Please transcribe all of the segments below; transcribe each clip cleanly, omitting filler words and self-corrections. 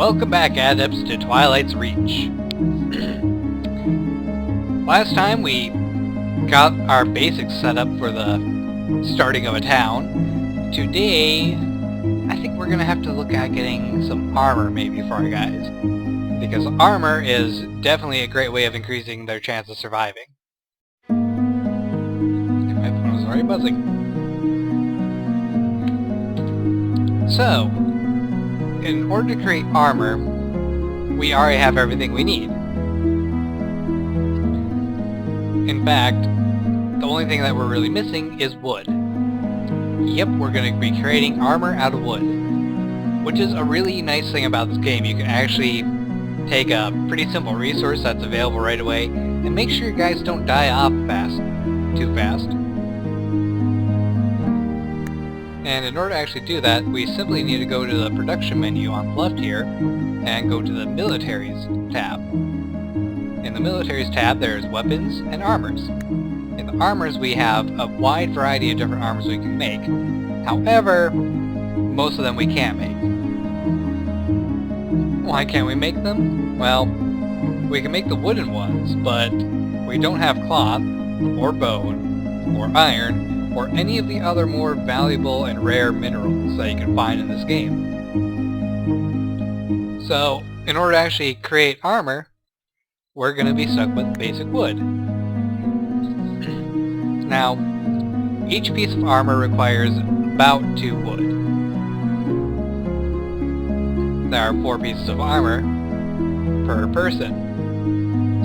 Welcome back, Adepts, to Twilight's Reach. Last time we got our basics set up for the starting of a town. Today, I think we're gonna have to look at getting some armor maybe for our guys. Because armor is definitely a great way of increasing their chance of surviving. My phone was already buzzing. So, in order to create armor, we already have everything we need. In fact, the only thing that we're really missing is wood. Yep, we're going to be creating armor out of wood. Which is a really nice thing about this game. You can actually take a pretty simple resource that's available right away and make sure your guys don't die off too fast. And in order to actually do that, we simply need to go to the production menu on the left here and go to the militaries tab. In the militaries tab, there's weapons and armors. In the armors, we have a wide variety of different armors we can make. However, most of them we can't make. Why can't we make them? Well, we can make the wooden ones, but we don't have cloth, or bone, or iron, or any of the other more valuable and rare minerals that you can find in this game. So, in order to actually create armor, we're going to be stuck with basic wood. Now, each piece of armor requires about 2 wood. There are 4 pieces of armor per person.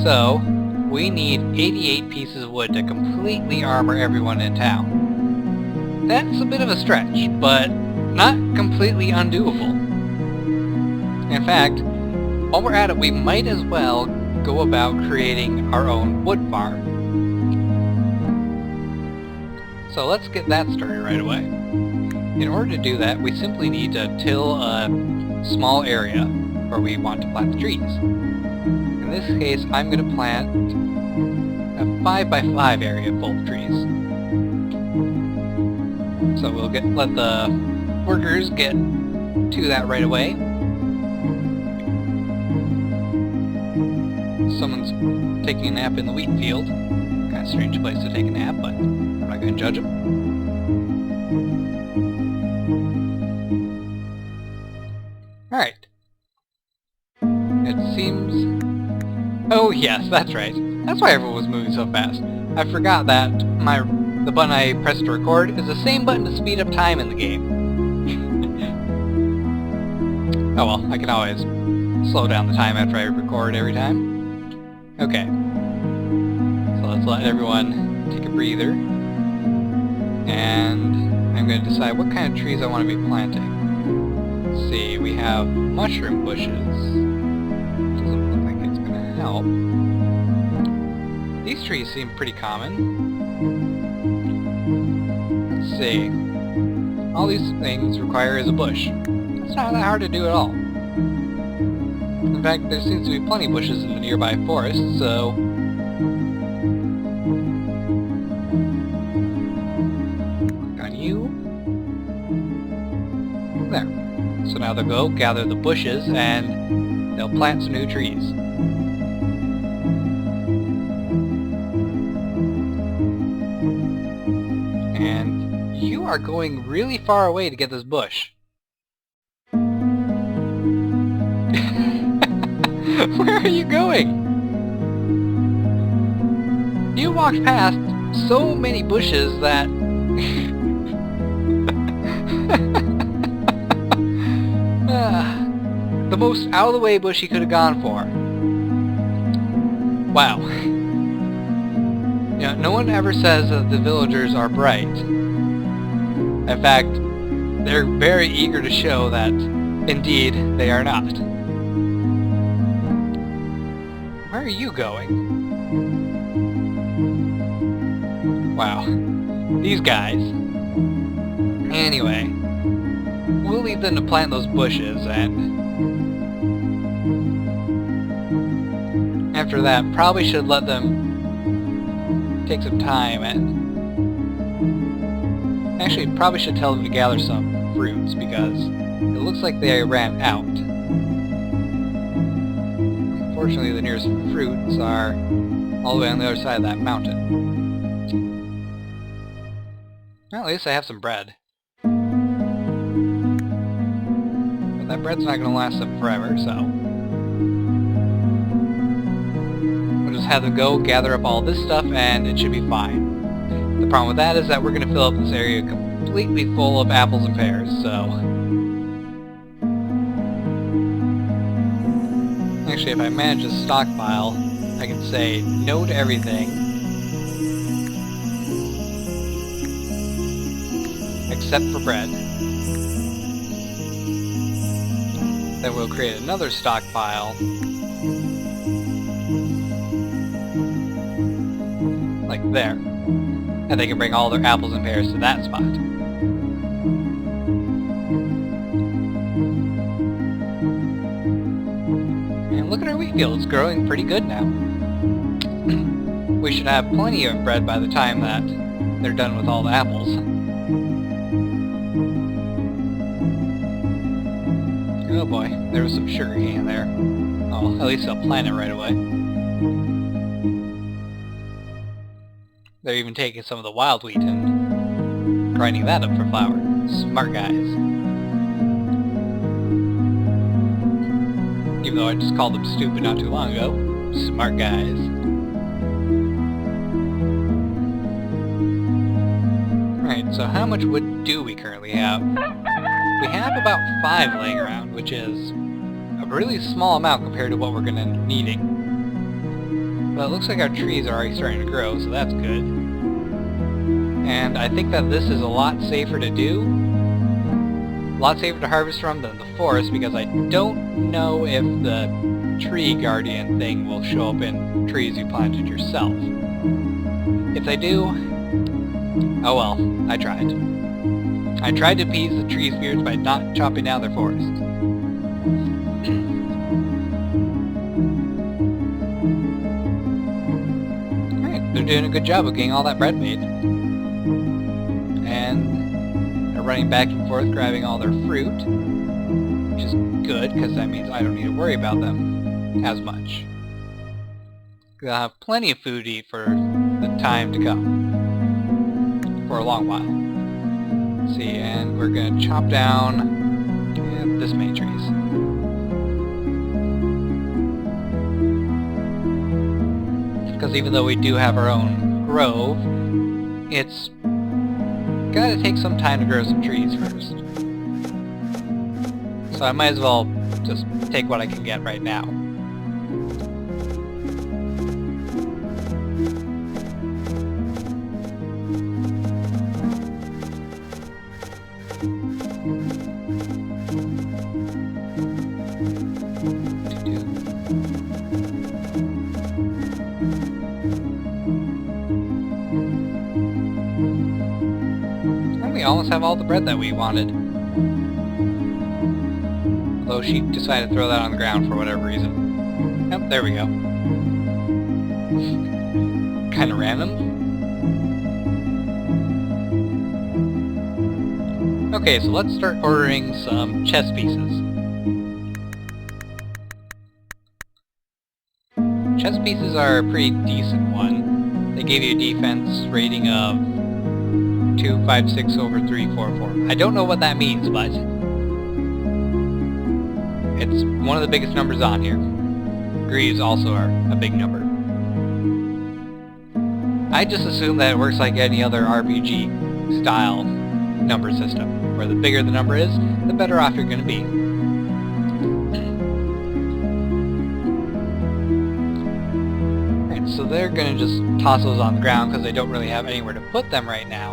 So, we need 88 pieces of wood to completely armor everyone in town. That's a bit of a stretch, but not completely undoable. In fact, while we're at it, we might as well go about creating our own wood farm. So let's get that started right away. In order to do that, we simply need to till a small area where we want to plant the trees. In this case, I'm going to plant a 5x5 area full of trees. So we'll let the workers get to that right away. Someone's taking a nap in the wheat field. Kind of strange place to take a nap, but I'm not going to judge them. Alright. It seems... Oh yes, that's right. That's why everyone was moving so fast. I forgot that the button I pressed to record is the same button to speed up time in the game. Oh well, I can always slow down the time after I record every time. Okay. So let's let everyone take a breather. And I'm going to decide what kind of trees I want to be planting. Let's see, we have mushroom bushes. Doesn't look like it's going to help. These trees seem pretty common. Let's see. All these things require is a bush. It's not that hard to do at all. In fact, there seems to be plenty of bushes in the nearby forest, so... Work on you. There. So now they'll go gather the bushes and they'll plant some new trees. And you are going really far away to get this bush. Where are you going? You walked past so many bushes that... the most out-of-the-way bush you could have gone for. Wow. You know, no one ever says that the villagers are bright. In fact, they're very eager to show that, indeed, they are not. Where are you going? Wow. These guys. Anyway, we'll leave them to plant those bushes, and after that, probably should let them take some time and actually probably should tell them to gather some fruits because it looks like they ran out. unfortunately the nearest fruits are all the way on the other side of that mountain. Well, at least I have some bread. But that bread's not going to last them forever, so... we'll just have them go, gather up all this stuff, and it should be fine. The problem with that is that we're going to fill up this area completely full of apples and pears, so... actually, if I manage to stockpile, I can say no to everything. Except for bread. Then we'll create another stockpile. Like there. And they can bring all their apples and pears to that spot. And look at our wheat field, it's growing pretty good now. We should have plenty of bread by the time that they're done with all the apples. Oh boy, there was some sugarcane in there. Oh, at least I'll plant it right away. They're even taking some of the wild wheat and grinding that up for flour. Smart guys. Even though I just called them stupid not too long ago. Smart guys. Alright, so how much wood do we currently have? We have about 5 laying around, which is a really small amount compared to what we're going to end up needing. But it looks like our trees are already starting to grow, so that's good. And I think that this is a lot safer to do. A lot safer to harvest from than the forest, because I don't know if the tree guardian thing will show up in trees you planted yourself. If they do, oh well, I tried. I tried to appease the tree spirits by not chopping down their forest. Alright, they're doing a good job of getting all that bread made. And they're running back and forth grabbing all their fruit, which is good, because that means I don't need to worry about them as much. They'll have plenty of food to eat for the time to come. For a long while. Let's see, and we're going to chop down this many trees. Because even though we do have our own grove, it's got to take some time to grow some trees first. So I might as well just take what I can get right now. We almost have all the bread that we wanted. Although she decided to throw that on the ground for whatever reason. Yep, there we go. Kinda random. Okay, so let's start ordering some chess pieces. Chess pieces are a pretty decent one. They give you a defense rating of 2, 5, 6 over 3, 4, 4. I don't know what that means, but it's one of the biggest numbers on here. Greaves also are a big number. I just assume that it works like any other RPG style number system, where the bigger the number is, the better off you're going to be. Alright, so they're going to just toss those on the ground because they don't really have anywhere to put them right now.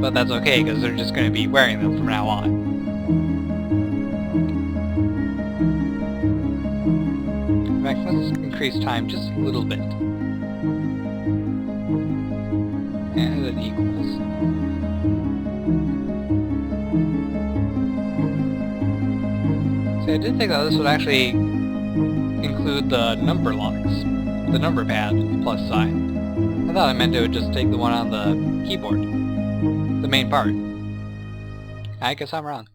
But that's okay, because they're just going to be wearing them from now on. In fact, let's increase time just a little bit. And it equals. See, I did think that this would actually include the number locks, the number pad, plus sign. I thought I meant it would just take the one on the keyboard. The main part. I guess I'm wrong.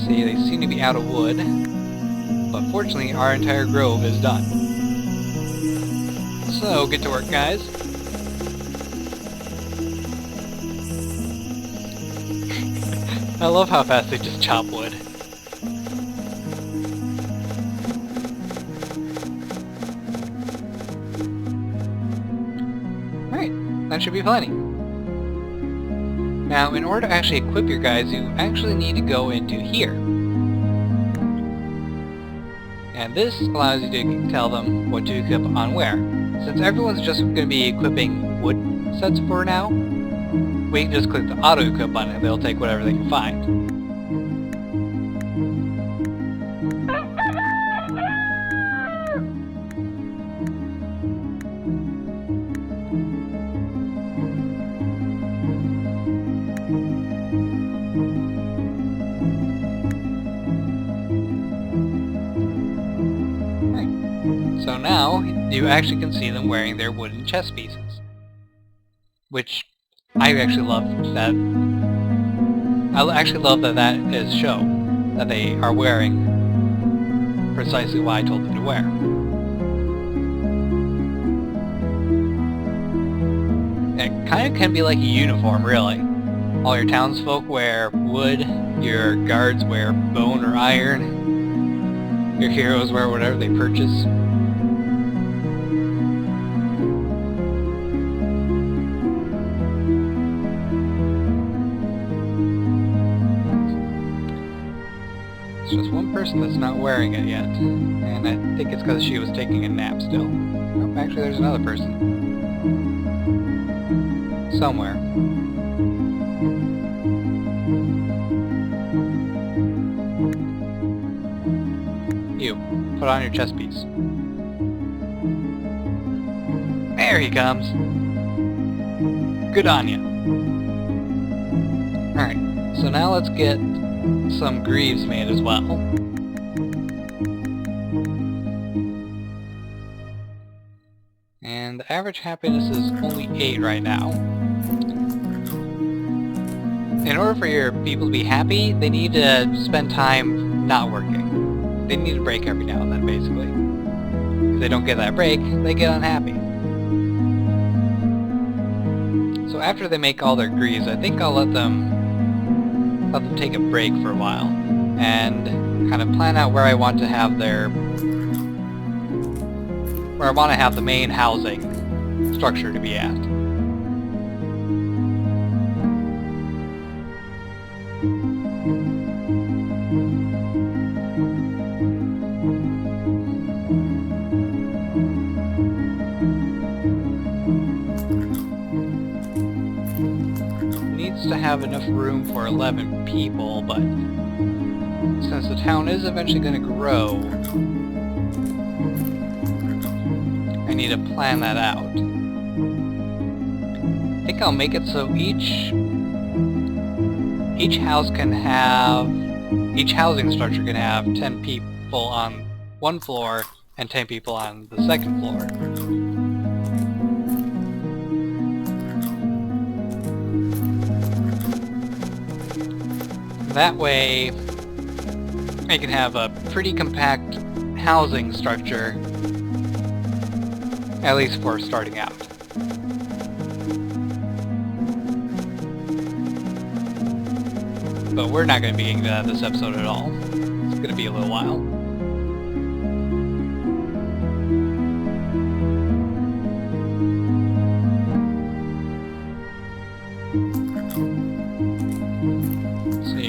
See, they seem to be out of wood, but fortunately our entire grove is done. So, get to work, guys. I love how fast they just chop wood. Alright, that should be plenty. Now, in order to actually equip your guys, you actually need to go into here. And this allows you to tell them what to equip on where. Since everyone's just going to be equipping wood sets for now, we can just click the auto-equip button and they'll take whatever they can find. So now, you actually can see them wearing their wooden chess pieces. Which, I actually love that. I actually love that that is show. That they are wearing precisely what I told them to wear. It kind of can be like a uniform, really. All your townsfolk wear wood, your guards wear bone or iron, your heroes wear whatever they purchase. It's just one person that's not wearing it yet, and I think it's because she was taking a nap still. Oh, actually there's another person. Somewhere. You, put on your chest piece. There he comes! Good on ya. Alright, so now let's get some greaves made as well. And the average happiness is only 8 right now. In order for your people to be happy, they need to spend time not working. They need a break every now and then, basically. If they don't get that break, they get unhappy. So after they make all their greaves, I think I'll let them take a break for a while and kind of plan out where I want to have the main housing structure to be at. Needs to have enough room for 11 people, but since the town is eventually going to grow, I need to plan that out. I think I'll make it so each housing structure can have 10 people on one floor and 10 people on the second floor. That way, I can have a pretty compact housing structure, at least for starting out. But we're not going to be getting to that this episode at all. It's going to be a little while.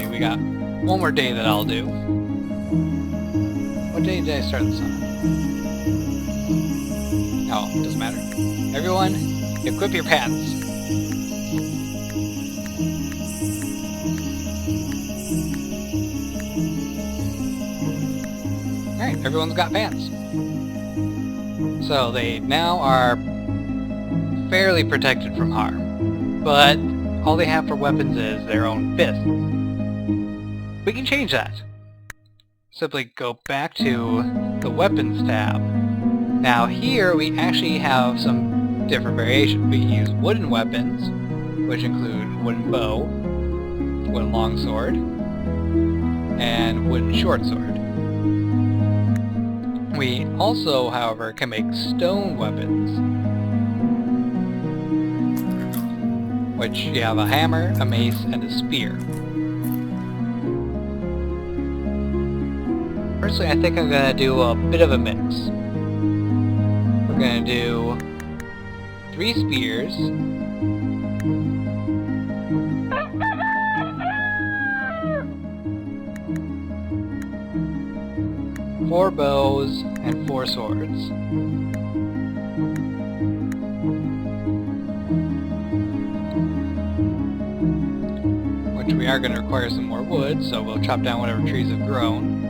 We got one more day that I'll do. What day did I start this on? Oh, doesn't matter. Everyone, equip your pants. Alright, everyone's got pants. So they now are fairly protected from harm. But all they have for weapons is their own fists. We can change that. Simply go back to the weapons tab. Now here we actually have some different variations. We can use wooden weapons, which include wooden bow, wooden longsword, and wooden short sword. We also, however, can make stone weapons, which you have a hammer, a mace, and a spear. Personally, I think I'm going to do a bit of a mix. We're going to do 3 spears, 4 bows, and 4 swords. Which we are going to require some more wood, so we'll chop down whatever trees have grown.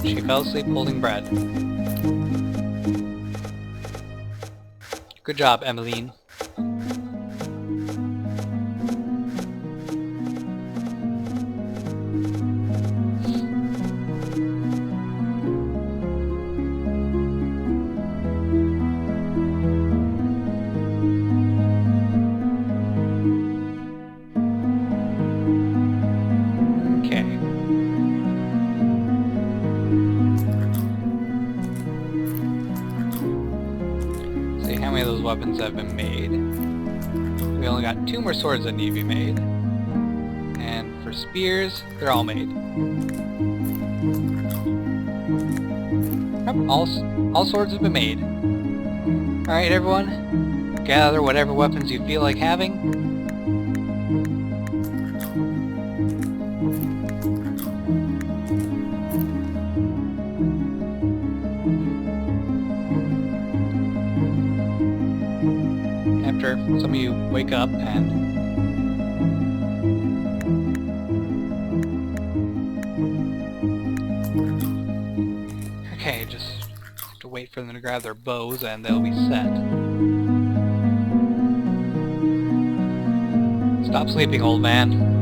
She fell asleep holding bread. Good job, Emmeline. How many of those weapons have been made? We only got 2 more swords that need to be made. And for spears, they're all made. Yep, all swords have been made. Alright everyone, gather whatever weapons you feel like having. After some of you wake up and okay, just have to wait for them to grab their bows and they'll be set. Stop sleeping, old man.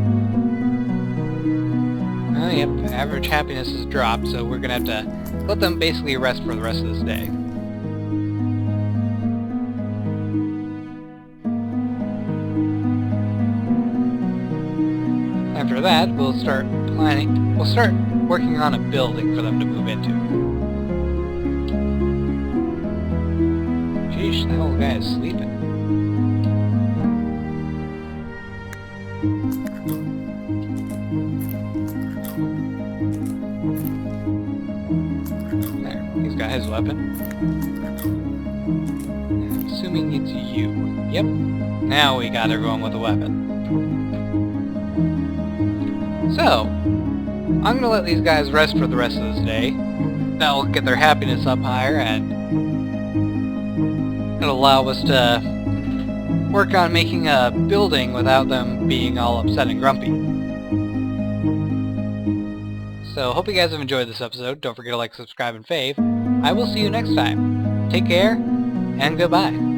Yep, average happiness has dropped, so we're gonna have to let them basically rest for the rest of this day. After that, we'll start working on a building for them to move into. Sheesh, that old guy is sleeping. There, he's got his weapon. I'm assuming it's you. Yep, now we got everyone with a weapon. So, I'm going to let these guys rest for the rest of this day. That'll get their happiness up higher, and it'll allow us to work on making a building without them being all upset and grumpy. So, hope you guys have enjoyed this episode. Don't forget to like, subscribe, and fave. I will see you next time. Take care, and goodbye.